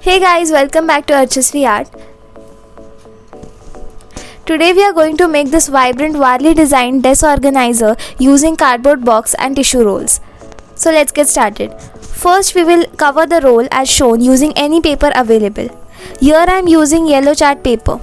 Hey guys, welcome back to Archasvi Art. Today we are going to make this vibrant Warli designed desk organizer using cardboard box and tissue rolls. So let's get started. First we will cover the roll as shown using any paper available. Here I am using yellow chart paper.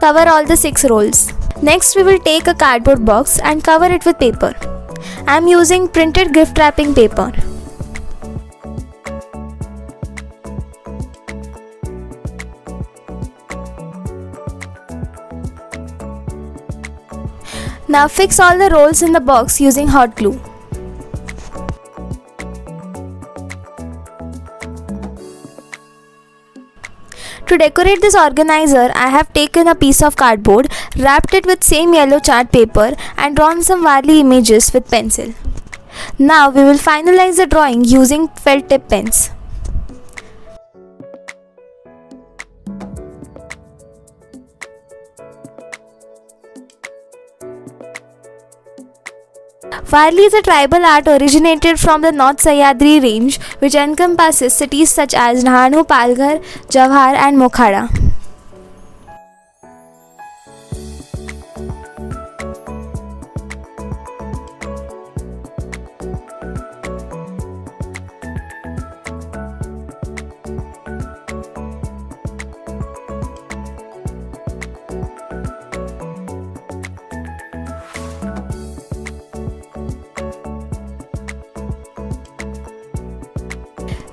Cover all the 6 rolls. Next we will take a cardboard box and cover it with paper. I am using printed gift wrapping paper. Now fix all the rolls in the box using hot glue. To decorate this organizer, I have taken a piece of cardboard, wrapped it with same yellow chart paper and drawn some Warli images with pencil. Now we will finalize the drawing using felt tip pens. Warli is a tribal art originated from the North Sahyadri range, which encompasses cities such as Nahanu, Palghar, Jawhar and Mokhada.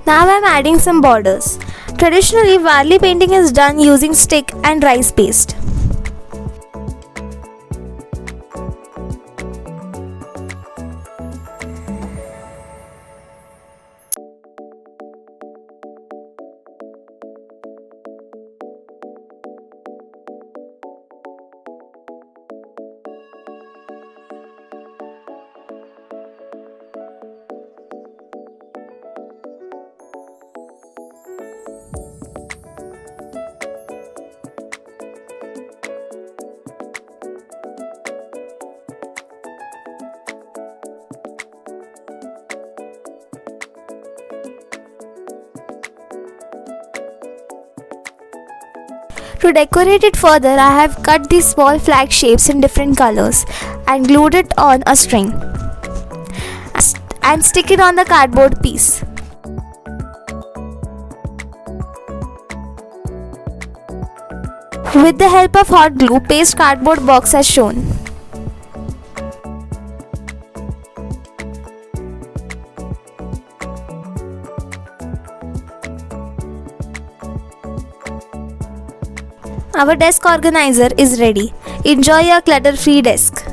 Now I am adding some borders. Traditionally, Warli painting is done using stick and rice paste. To decorate it further, I have cut these small flag shapes in different colors and glued it on a string and stick it on the cardboard piece. With the help of hot glue, paste cardboard box as shown. Our desk organizer is ready. Enjoy your clutter-free desk.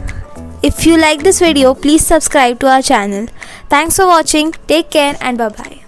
If you like this video, please subscribe to our channel. Thanks for watching. Take care and bye-bye.